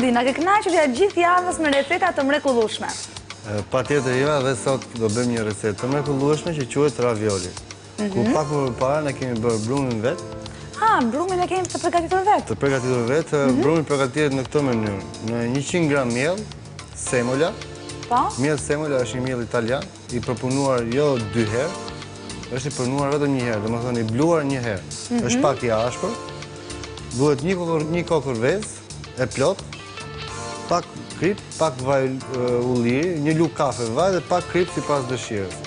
Mandi, na ke kënaqur gjatë gjithë javës me receta të mrekullueshme. Patjetër Iva, dhe sot do bëjmë një recetë të mrekullueshme që quhet ravioli. Ku pak më parë ne kemi bërë brumin vet. Brumin e kemi të përgatitur vet. Të përgatitur vet, brumi përgatitet në këtë mënyrë. Në 100 gram miell, semola. Po. Miell semola është një miell italian, i përpunuar jo 2 herë, është i përpunuar vetëm një herë, domethënë i bluar një herë. Është pak i ashpër. Duhet një kokër vezë e plot, pak krip, pak vaj ulliri, një lugë kafe vaj dhe pak krip sipas dëshirës.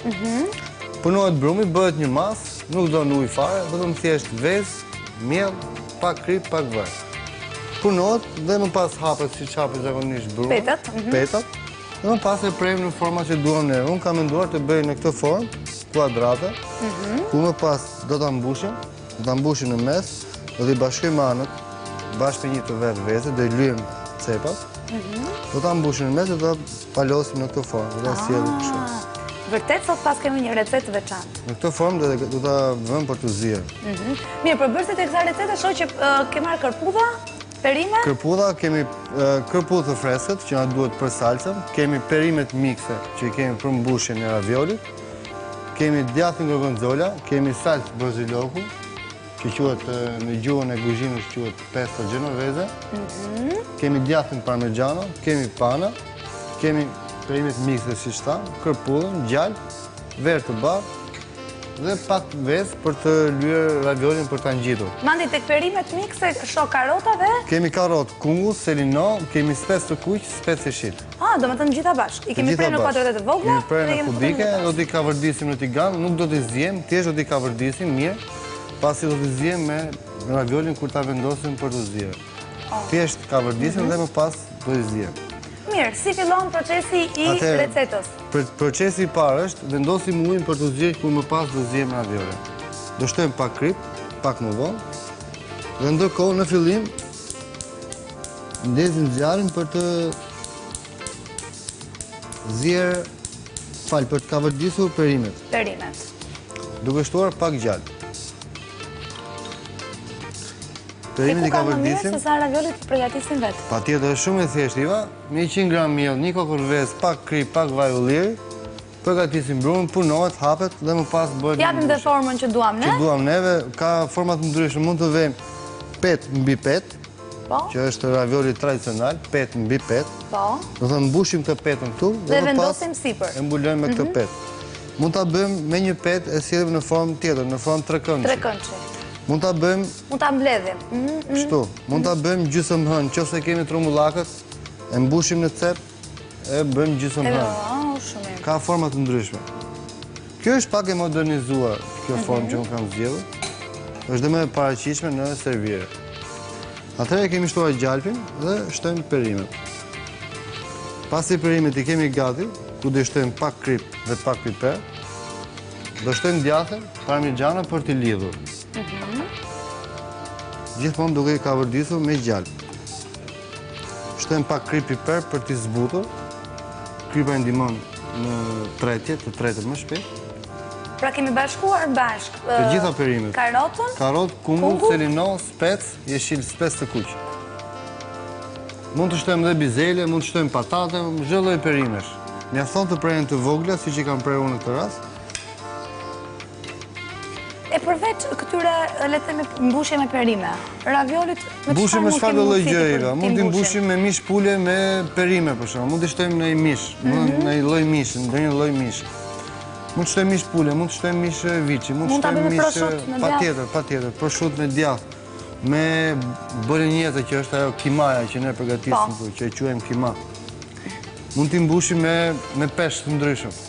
Punohet brumi, bëhet një masë, nuk do në ujë fare, vetëm thjesht vezë, miell, pak krip, pak vaj. Punohet dhe më pas hapet siç hapet zakonisht brumi. Petat. Dhe më pas e prejmë në forma që duam ne. Unë kam menduar të bëj në këtë formë, kuadrate, ku më pas do ta mbushim në mes. Do t'i bashkojmë anët, bashkë me një të vetë vezë, do i lyem cepat. Do ta mbushim në mes dhe do ta palosim në këtë formë, do ta sjellim kështu. Vërtet sot pas kemi një recetë të veçantë. Në këtë formë do ta vëmë për të zier. Mirë, përbërësit e kësaj recete shoh që ke marrë kërpudha, perime? Kërpudha, kemi kërpudhë të freskët që na duhet për salsën, kemi perimet mikse që i kemi për mbushjen e raviolit, kemi djathën gorgonzola, kemi salsë baziloku, që quhet në gjuhën e kuzhinës quhet pesto genovese. Kemi djathën parmigiano, kemi pana, kemi perimet mikse siç tham, kërpudhën, gjalp, verë të bardhë dhe pak vezë për të lyer raviolin për ta ngjitur. Mandi, tek perimet mikse shoh karota dhe kemi karrotë, kungull, selino, kemi spec të kuq, spec e shit. Domethënë gjitha bashkë. I kemi prerë në kuadrate të vogla, kemi prerë në kubike, do t'i kavërdisim në tigan, nuk do t'i zjem, thjesht do t'i kavërdisim mirë. Pasi do t'i zjem me raviolin kur ta vendosim për të zier. Thjesht kavërdisim dhe më pas do t'i zjem. Mirë, si fillon procesi i recetës? Procesi i parë është vendosim ujin për të zier kur më pas do zjem raviolin. Do shtojmë pak krip, pak më vonë. Dhe ndërkohë në fillim ndezim zjarrin për të zier, për të kavërdisur perimet. Duke shtuar pak gjallë. Perimet i kavërdisim. Se sa raviolit të përgatisim vetë? Patjetër, është shumë e thjeshtë Iva. Me 100 gram miell, një kokër vezë, pak krip, pak vaj ulliri, përgatisim brumin, punohet, hapet dhe më pas bëhet. Japim dhe formën që duam ne? Që duam neve, ka format të ndryshme, mund të vëmë pet mbi pet, që është ravioli tradicional, pet mbi pet. Do të mbushim këtë petën këtu dhe vendosim sipër. E mbulojmë me këtë pet. Mund ta bëjmë me një pet e sjellim në formë tjetër, në formë trekëndshi. Mund ta bëjmë... Mund ta mbledhim. Kështu. Mund ta bëjmë gjysmë hënë, nëse kemi trumbullakët, e mbushim në cep, e bëjmë gjysmë hënë. Ka forma të ndryshme. Kjo është pak e modernizuar, kjo formë që unë kam zgjedhur. Është dhe më e paraqitshme në servire. Atëherë kemi shtuar gjalpin dhe shtojmë perimet. Pasi perimet i kemi gati, ku do shtojmë pak krip dhe pak piper, do shtojmë djathën parmigiano për t'i lidhur. Gjithmonë duke i kavërdisur me gjalp. Shtojmë pak krip piper për t'i zbutur. Kripa i ndihmon në tretje, të tretet më shpejt. Pra kemi bashkuar bashkë të gjitha perimet. Karotën, kungull, selino, spec, jeshil spec të kuq. Mund të shtojmë dhe bizele, mund të shtojmë patate, çdo lloj perimesh. Mjafton të preren të vogla, siç i kam prerur në këtë rast. E përveç këtyre, le të themi, mbushje me perime, raviolit me çfarë mund t'i lloj gjëra? Mund t'i mbushim me mish pule me perime për shembull. Mund t'i shtojmë në një mish, në një lloj mishi, ndonjë lloj mishi. Mund të shtojmë mish pule, mund të shtojmë mish viçi, mund të shtojmë mish patjetër, prosciutto me djathë, me bolognese që është ajo kimaja që ne përgatisim këtu, që e quajmë kima. Mund t'i mbushim me peshk të ndryshëm.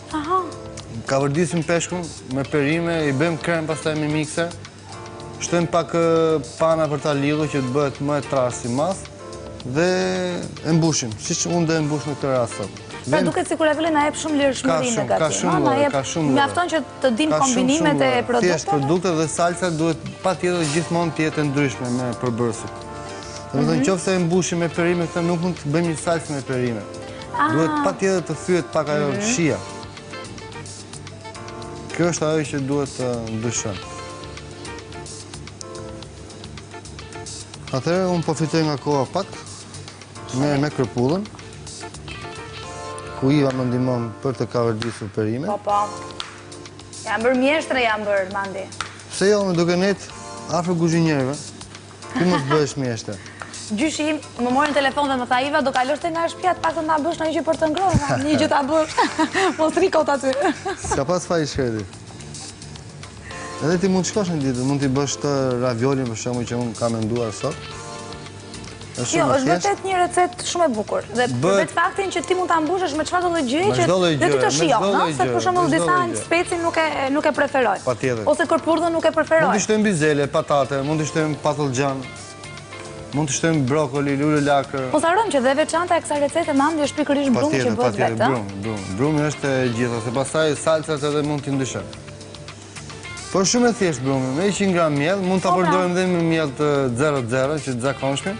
Kavërdisim peshkun me perime, i bëjmë krem pastaj me mikser, shtojmë pak pana për ta lidhur që të bëhet më e trashë si masë dhe e mbushim, siç unë do e mbush në këtë rast sot. Pra duket sikur ravioli na jep shumë lirshmëri në gatim. Ka shumë. Mjafton që të dim kombinimet e produkteve. Thjesht produktet dhe salsa duhet patjetër gjithmonë të jetë ndryshme me përbërësit. Domethënë nëse e mbushim me perime, këtë nuk mund të bëjmë një salsë me perime. Duhet patjetër të thyet pak ajo shija. Kjo është ajo që duhet të ndryshon. Atëherë unë po fitoj nga koha pak, Merr me kërpullën. Ku Iva më ndihmon për të kavërdisur perimet. Po. Jam bërë mjeshtre, jam bërë, Mandi. Pse jo, me duke net afër kuzhinierëve. Ku mos bëhesh mjeshtre? Gjyshim, më morën telefon dhe më tha Iva, do kalosh te nga shtëpia, pak të na bësh në një për të ngrohur, një gjë ta bësh. Mos rikot aty. S'ka pas faj shkreti. Edhe ti mund të shkosh në ditë, mund t'i bësh të raviolin për shembull që unë kam menduar sot. Jo, është vërtet një recetë shumë e bukur. Dhe për vetë faktin që ti mund ta mbushësh me çfarë do gjëje që dhe ti të shijon, no? Se për shembull disa speci nuk e preferojnë. Patjetër. Ose kërpurdhën nuk e preferojnë. Mund të shtojmë bizele, patate, mund të shtojmë patullxhan. Mund të shtojmë brokoli, lule lakër. Mos harron që dhe veçanta e kësaj recete Mandi është pikërisht brumi që bëhet vetë. Brumi është e gjitha, se pastaj salcat edhe mund t'i ndryshojmë. Por shumë e thjesht brumi, me 100 gram miell, mund ta përdorim edhe me miell të 00 që të zakonshme.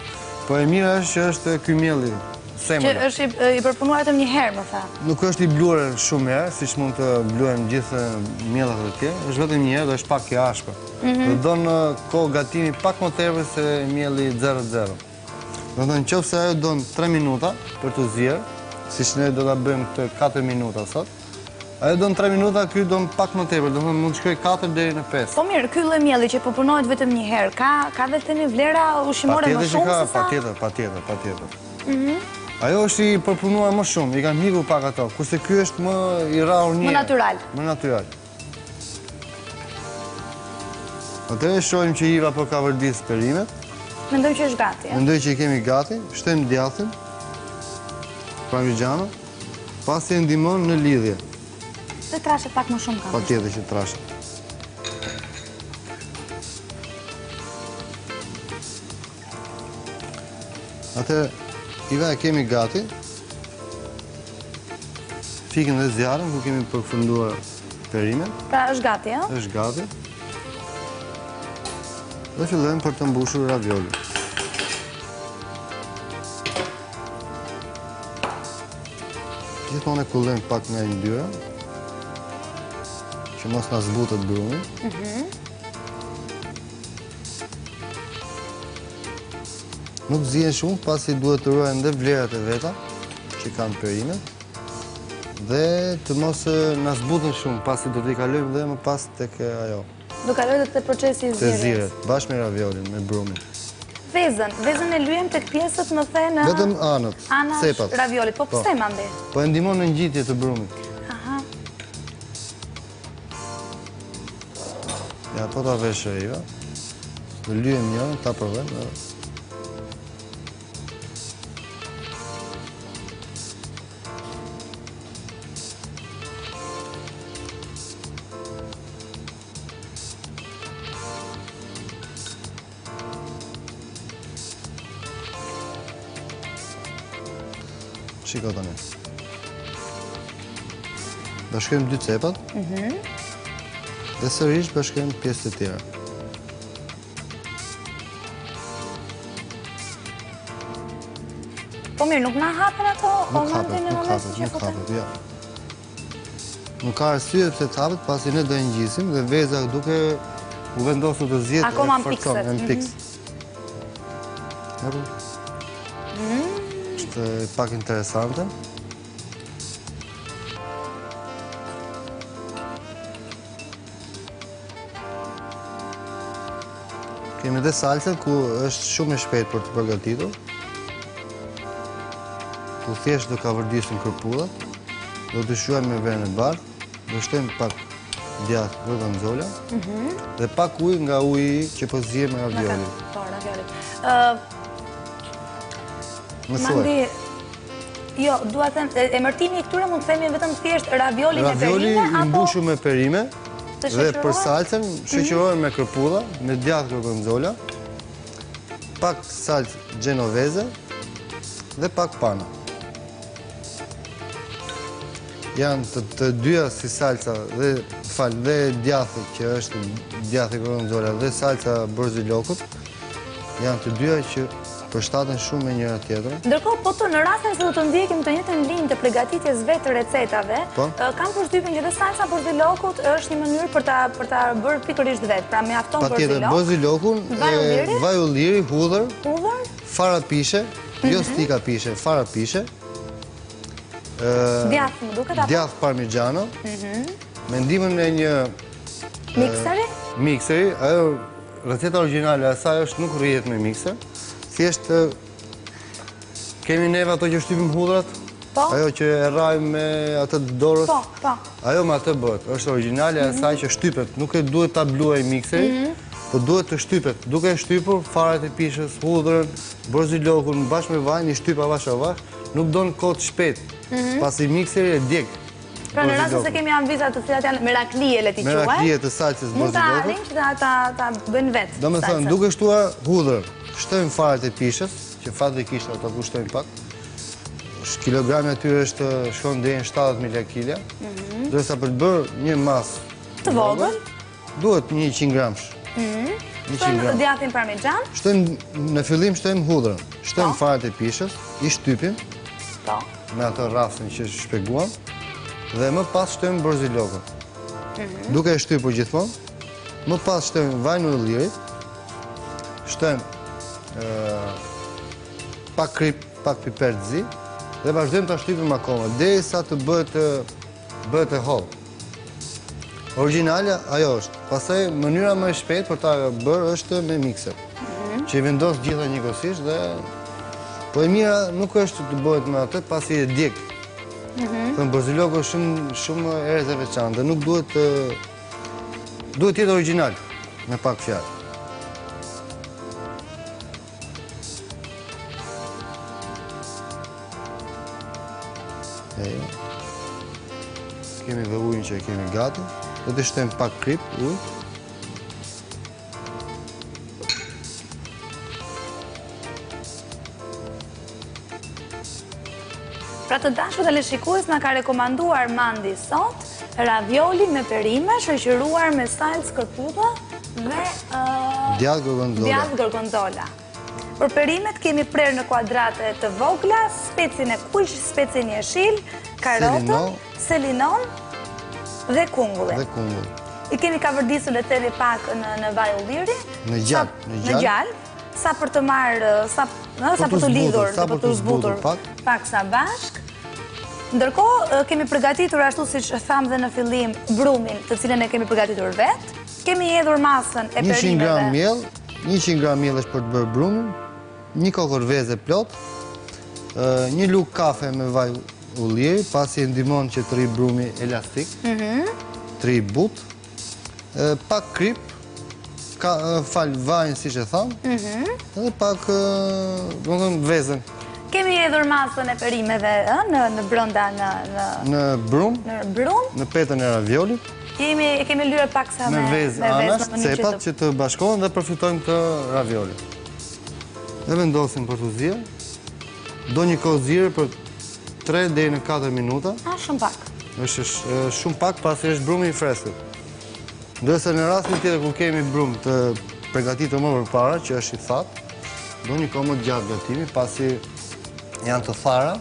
Po e mira është që është ky mielli, semëla. Që është i përpunuar vetëm një herë, më tha. Nuk është i bluar shumë herë, siç mund të bluajmë gjithë miellat e tjerë, është vetëm një herë dhe është pak i ashpër. Do don kohë gatimi pak më tepër se mielli 00. Do të thonë nëse ajo don 3 minuta për të zier, siç ne do ta bëjmë këtë 4 minuta sot. Ajo don 3 minuta, ky don pak më tepër, do të thonë mund të shkojë 4 deri në 5. Po mirë, ky lloj mielli që përpunohet vetëm një herë, ka dhe themi vlera ushqimore më shumë se sa? Patjetër. Ajo është i përpunuar më shumë, i kanë hikur pak ato, kurse ky është më i rrahur një. Më natyral. Atëherë shohim që Iva po ka vërdis perimet. Mendoj që është gati. Mendoj që i kemi gati, shtojmë djathin, parmigiano, pasi e ndihmon në lidhje. Dhe trashet pak më shumë kam. Patjetër që trashet. Atëherë, Iva e kemi gati. Fikën dhe zjarrin ku kemi përfunduar perimet. Pra është gati, ja? Është gati. Dhe fillojmë për të mbushur ravioli. Gjithmonë e kullojmë pak nga yndyra, që mos na zbutet brumi. Nuk zihen shumë, pasi duhet të ruajmë dhe vlerat e veta që kanë perimet, dhe të mos na zbuten shumë, pasi do t'i kalojmë dhe më pas tek ajo. Do kaloj dhe te procesi i zirjes. Te zirjet, bashkë me raviolin, me brumin. Vezën e lyem tek pjesët më the në... Vetëm anët, cepat. Raviolit, po pse Mandi? Po e ndihmon në ngjitje të brumit. Aha. Ja, po ta vesh Iva. Do lyem njërën, ta provojmë. Shiko tani. Bashkojmë 2 cepat. Dhe sërish bashkojmë pjesët e tjera. Po mirë, nuk na hapen ato? Nuk hapet, ja. Nuk ka arsye pse të hapet, pasi ne do e ngjisim dhe veza duke u vendosur të zjetë akoma në pikset. Në piks. Është pak interesante. Kemi dhe salcën ku është shumë e shpejtë për të përgatitur. Tu thjesht do ka vërdisim kërpullat, do të shuajmë me verën e bardhë, do shtojmë pak djathë gorgonzola dhe pak ujë nga uji që po zihem me raviolin. Po, raviolin. Më thuaj. Mandi, jo, dua të them, emërtimi i këtyre mund të themi vetëm thjesht ravioli me perime, Ravioli i mbushur me perime dhe për salcën shoqërohen me kërpulla, me djathë gorgonzola, pak salcë genovese dhe pak pana. Janë të dyja si salca dhe djathë që është djathë gorgonzola dhe salca borzilokut, janë të dyja që përshtaten shumë me njëra tjetrën. Ndërkohë, po në rastin se do të ndjekim të njëjtën linjë të përgatitjes vetë të recetave, kam përshtypjen që dhe salsa borzilokut është një mënyrë për ta bërë pikërisht vetë. Pra mjafton borzilok. Patjetër, borzilokun, vaj ulliri, hudhër, fara pishe, jo stika pishe, fara pishe. Djath më duket apo? Djath parmigiano. Me ndihmën e një mikseri, ajo receta origjinale e saj është nuk rrihet me mikser. Thjesht kemi neve ato që shtypim hudrat, ajo që e rrajmë me atë dorës. Ajo me atë bëhet, është origjinale e saj që shtypet, nuk e duhet ta bluaj mikseri, po duhet të shtypet. Duke e shtypur farat e pishës, hudrën, borzilokun bashkë me vajin, i shtyp avash avash, nuk don kohë të shpejtë, pasi mikseri e djeg. Pra në rrasë se kemi anvizat të cilat janë meraklie le t'i quaj. Meraklie të salcës borzilokut. Mund të arrim që ta bëjnë vetë. Do me thënë, duke shtuar hudrën, shtojmë farat e pishës, që fatërikisht ata kushtojnë pak. Kilogrami atyre shkon deri në 70 mililitра, ndërsa për të bërë një masë të vogël, duhet 100 gramsh. Shtojmë djathin parmigian. Në fillim shtojmë hudrën, shtojmë farat e pishës, i shtypim me atë rrafën që shpjeguam, dhe më pas shtojmë borzilokun. Duke e shtypur gjithmonë, më pas shtojmë vajin e ullirit, shtojmë pak krip, pak piper të zi, dhe vazhdojmë ta shtypim akoma, derisa të bëhet e hollë. Origjinale ajo është. Pastaj mënyra më e shpejtë për ta bërë është me mikser, që i vendos gjitha njëkohësisht dhe po e mira nuk është të bëhet me atë pasi e djeg. Thënë borziloku është shumë erëz e veçantë, nuk duhet të jetë origjinal me pak fjalë. Kemi dhe ujnë që e kemi gati, do të shtojmë pak krip, ujë. Pra të dashur teleshikues, na ka rekomanduar Mandi sot ravioli me perime, shoqëruar me salcë kërputa dhe djath gorgonzola. Për perimet kemi prerë në kuadrate të vogla, specin e kuq, specin jeshil, karotën, selinon dhe kungullin. I kemi kavërdisur le themi pak në vaj ulliri, në gjallë, sa për të marrë, sa për të lidhur, sa për të zbutur pak sa bashk. Ndërkohë, kemi përgatitur ashtu si që thamë dhe në fillim brumin të cilën e kemi përgatitur vetë. Kemi hedhur masën e perimeve. 100 gram miell është për të bërë brumin, një kokër veze plot, një lugë kafe me vaj ulliri, pasi e ndihmon që të rri brumi elastik, të rri butë, pak krip, vajin si që thamë, dhe pak vezën. Kemi hedhur masën e perimeve në brënda në brum, në petën e raviolit. Kemi lyre pak sa me vezë anash, cepat që të bashkohen dhe përfitojmë të raviolit. Dhe vendosim për të zirë. Do një kohë zirë për 3 deri në 4 minuta. Shumë pak. është shumë pak pasi është brumi i freskët. Ndërsa në rastin tjetër ku kemi brum të përgatitur më përpara, që është i thatë, do një kohë më gjatë gatimi, pasi janë të thara,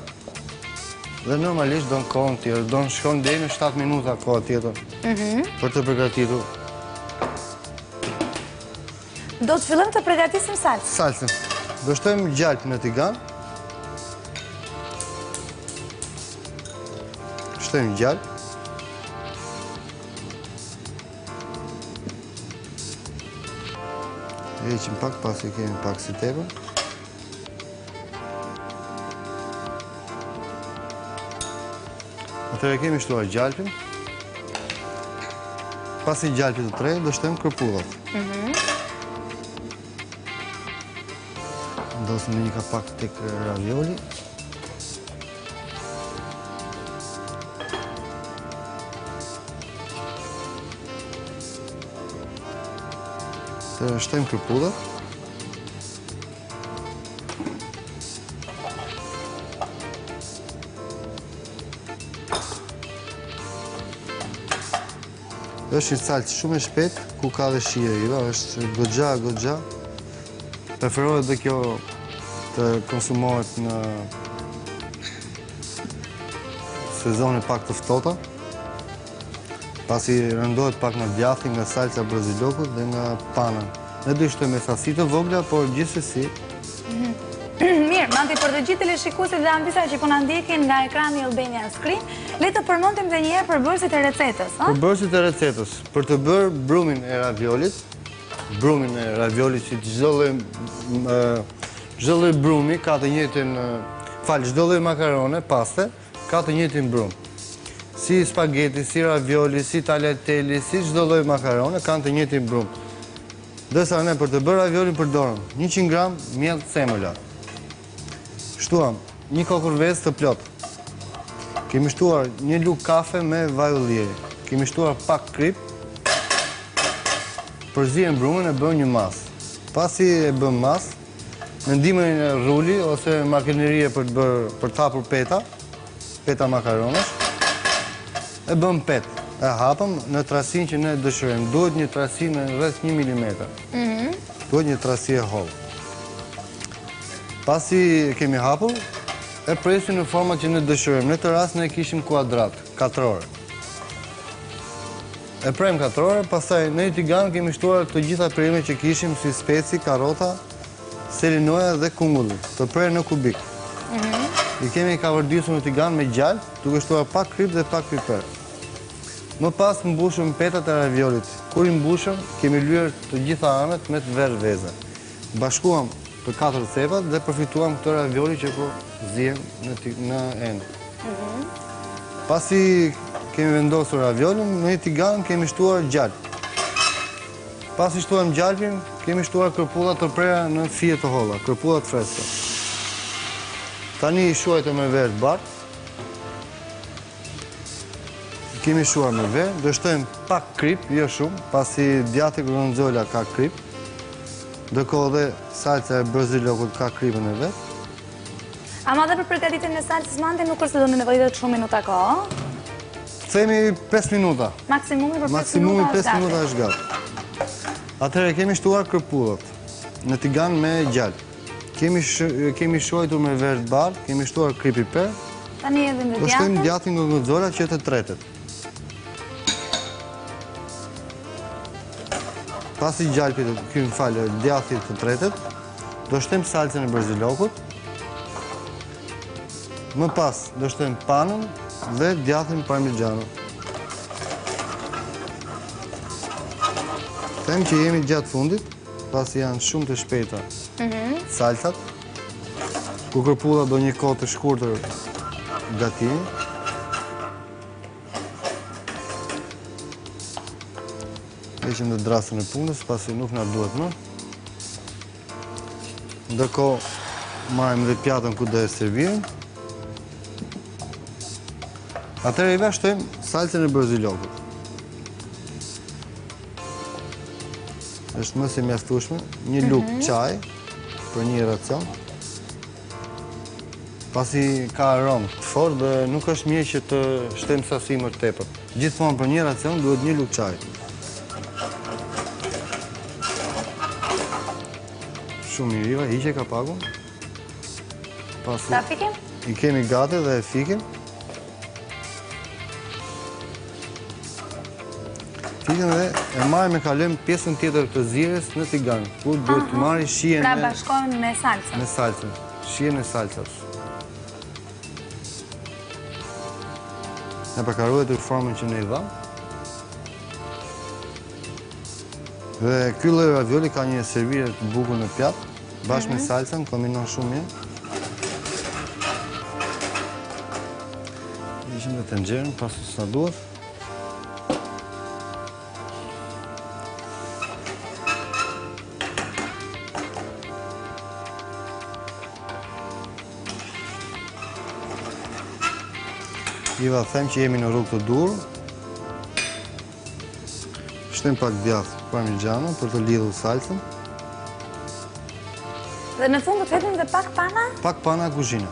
dhe normalisht do në kohën tjetër, do në shkon deri në 7 minuta kohë tjetër për të përgatitur. Do të fillojmë të përgatisim salcën? Salcën. Do shtojmë gjalp në tigan. Shtojmë gjalp. Heqim pak, pasi kemi pak si tepër. Atëherë kemi shtuar gjalpin. Pasi gjalpit të trej, do shtojmë kërpullat. Ndosim në një kapak tek ravioli. Të shtojmë kërpullat. Është një salcë shumë e shpejtë, ku ka dhe shije riva, është goxha. Preferohet dhe kjo të konsumohet në sezone pak të ftohta, pasi rëndohet pak nga djathi, nga salca borzilokut dhe nga pana. Ne do i shtojmë me sasi të vogla, por gjithsesi. Mirë, Mandi, për të gjithë teleshikuesit dhe anëtarët që po na ndjekin nga ekrani Albania Screen, le të përmendim edhe një herë përbërësit e recetës, a? Përbërësit e recetës, për të bërë brumin e raviolit që çdo lloj brumi ka të njëjtin, çdo lloj makarone, paste, ka të njëjtin brum. Si spaghetti, si ravioli, si tagliatelle, si çdo lloj makarone kanë të njëjtin brum. Dërsa ne për të bërë raviolin përdorëm 100 gram miell semola. Shtuam një kokër vezë të plot. Kemi shtuar një lugë kafe me vaj ulliri. Kemi shtuar pak krip. Përzihen brumin e bën një masë. Pasi e bën masë, me ndihmën e ruli ose makinerie për të hapur peta makaronesh, e bën pet. E hapëm në trasinë që ne dëshirojmë. Duhet një trasi me rreth 1 mm. Duhet një trasi e hollë. Pasi kemi hapur, e presim në format që ne dëshirojmë. Në këtë rast ne kishim kuadrat, katrore. E prejmë katrore, pastaj në një tigan kemi shtuar të gjitha perimet që kishim, si speci, karota, selinoja dhe kungulli, të prejë në kubik. I kemi kavërdisur në tigan me gjallë, duke shtuar pak krip dhe pak piper. Më pas mbushëm petat e raviolit. Kur i mbushëm, kemi lyer të gjitha anët me të verë veze. Bashkuam për 4 cepat dhe përfituam këtë ravioli që po zihem në endë. Pasi kemi vendosur raviolin, në një tigan kemi shtuar gjallë. Pasi shtuam gjallin, kemi shtuar kërpullat të prera në fije të holla, kërpullat freska. Tani i shuajtë me verë të bardhë. Kemi shuar me verë, do shtojmë pak krip, jo shumë, pasi djati gorgonzola ka krip. Ndërkohë dhe salca e brazilokut ka kripën e vetë. Ama dhe për përgatitjen e salcës mande nuk është se do në nevojitet shumë minuta kohë? Themi 5 minuta. Maksimumi për 5 minuta Maksimumi 5 minuta është gati. Atëherë kemi shtuar kërpullat në tigan me gjallë. Kemi shuajtur me verë të bardhë, kemi shtuar krip piper. Tani edhe në do shtojmë djatin gorgonzola që të tretet. Pasi gjalpit, djatit të tretet, do shtojmë salcën e brazilokut. Më pas, do shtojmë panën dhe djatin parmigiano. Them që jemi gjatë fundit, pasi janë shumë të shpejta salcat, ku kërpulla do një kohë të shkurtër gatimi. Heqim dhe drasën e punës, pasi nuk na duhet më. Ndërkohë, marrim dhe pjatën ku do e servirim. Atëherë i vazhdojmë salcën e brazilokut. Është më se mjaftueshme, një lugë çaj për një racion. Pasi ka aromë të fortë dhe nuk është mirë që të shtojmë sasi më të tepër. Gjithmonë për një racion duhet një lugë çaj. Shumë mirë, Iva, hiqe kapakun. Ta fikim? I kemi gati dhe e fikim. Fikim dhe e marrim e kalojmë pjesën tjetër të zires në tigan, ku duhet të marri shijen pra bashkojmë me salcën. Me salcën, shijen e salcës. Ne përkaruhet të formën që ne i dham. Dhe ky lloj ravioli ka një servire të bukur në pjatë, bashkë me salcën, kombinon shumë mirë. Ishim dhe tenxherën, pasi s'na duhet. Iva, them që jemi në rrugë të dur. Shtojmë pak djath parmigiano për të lidhur salcën. Dhe në fund do të hetim dhe pak pana? Pak pana kuzhine.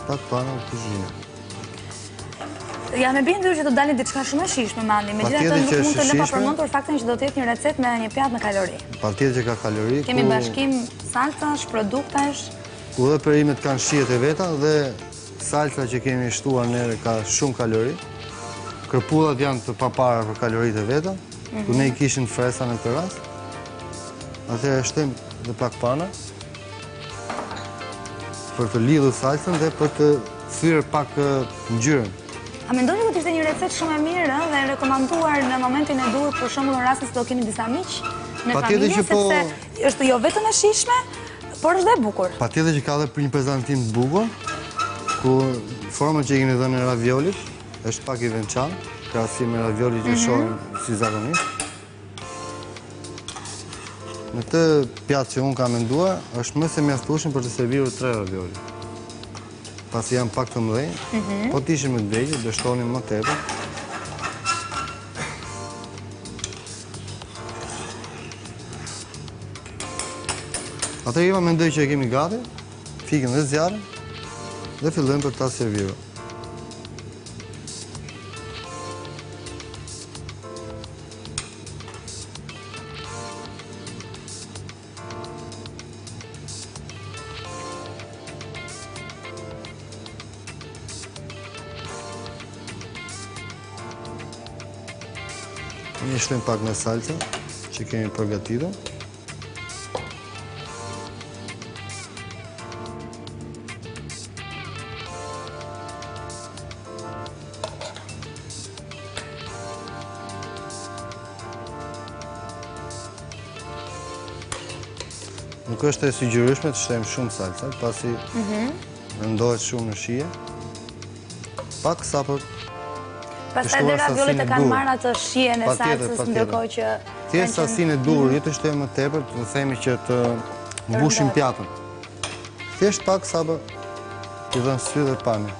Pak pana kuzhine. Jam e bindur që do dalin diçka shumë e shijshme mandi, megjithatë nuk mund të lë pa përmendur faktin që do të jetë një recetë me një pjatë me kalori. Patjetër që ka kalori. Kemi bashkim salcash, produktash. Ku dhe perimet kanë shijet e veta dhe salca që kemi shtuar nere ka shumë kalori. Kërpullat janë të papara për kaloritë e veta, ku ne i kishin fresa në këtë rast. Atëherë shtojmë dhe pak pana. për të lidhur salsën dhe për të thyrë pak ngjyrën. A mendoni që ishte një recetë shumë e mirë dhe e rekomanduar në momentin e dur, për shembull në rastin se do keni disa miq në familje, sepse është jo vetëm e shijshme, por është dhe e bukur. Patjetër që ka edhe për një prezantim të bukur, ku forma që i keni dhënë raviolit është pak i veçantë, krahasim me raviolit që shohim si zakonisht. Në këtë pjatë që unë kam menduar, është më se mjaftueshëm për të serviruar 3 ravioli. Pasi janë pak të mëdhenj, po të ishin më të vegjël, do shtonin më tepër. Atëherë Eva mendoj që e kemi gati, fikën dhe zjarrin dhe fillojmë për ta serviruar. Një shlem pak me salsa që kemi përgatitur. Nuk është e sugjerueshme të shtojmë shumë salsa, pasi rëndohet shumë në shije. Pak sa për pastaj dhe raviolit e kanë marrë atë shijen e salsës, ndërkohë që thjesht sasinë e dur, jo të shtojmë më tepër, të themi që të mbushim pjatën. Thjesht pak sa për të dhënë sy dhe pamje.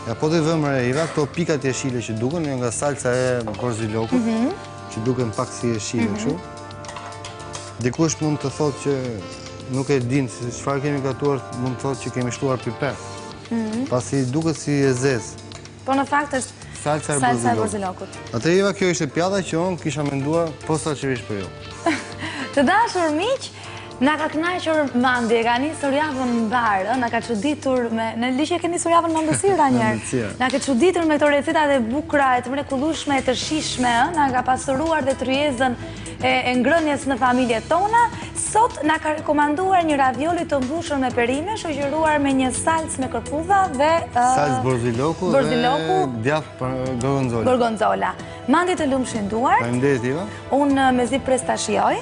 Ja po të vëmë Eva, këto pikat jeshile që duken, nga salsa e borzilokut, që duken pak si jeshile kështu. Dikush mund të thotë që nuk e din se çfarë kemi gatuar, mund të thotë që kemi shtuar piper. Pasi duket si e zezë. Po në fakt është salsa e borzilokut. Atëherë Eva, kjo ishte pjata që unë kisha menduar posaçërisht për ju. Të dashur miq, na ka kënaqur mandi, e ka nisur javën mbar, na ka çuditur me në liçë keni nisur javën me ëmbëlsira një herë. Na ka çuditur me këto recetat e bukura, e të mrekullueshme, e të shijshme, na ka pasuruar dhe tryezën e ngrënjes në familjet tona. Sot na ka rekomanduar një ravioli të mbushur me perime, shoqëruar me një salcë me kërpudha dhe salcë borziloku dhe djathë gorgonzola. Mandi të lumshin duart. Faleminderit Eva. Unë mezi pres ta shijoj.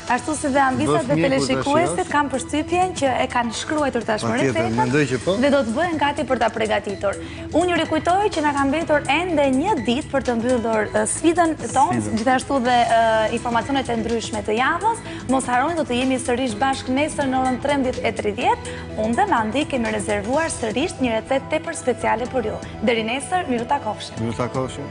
Ashtu si dhe anvisat dhe teleshikuesit kam përshtypjen që e kanë shkruar tashmë recetën dhe do të bëhen gati për ta përgatitur. Unë ju rikujtoj që na ka mbetur ende një ditë për të mbyllur sfidën tonë, gjithashtu dhe informacionet e ndryshme të javës. Mos harroni, do të jemi sërish bashkë nesër në orën 13:30. Unë dhe Mandi kemi rezervuar sërish një recetë tepër speciale për ju. Deri nesër, miru takofshim. Miru takofshim.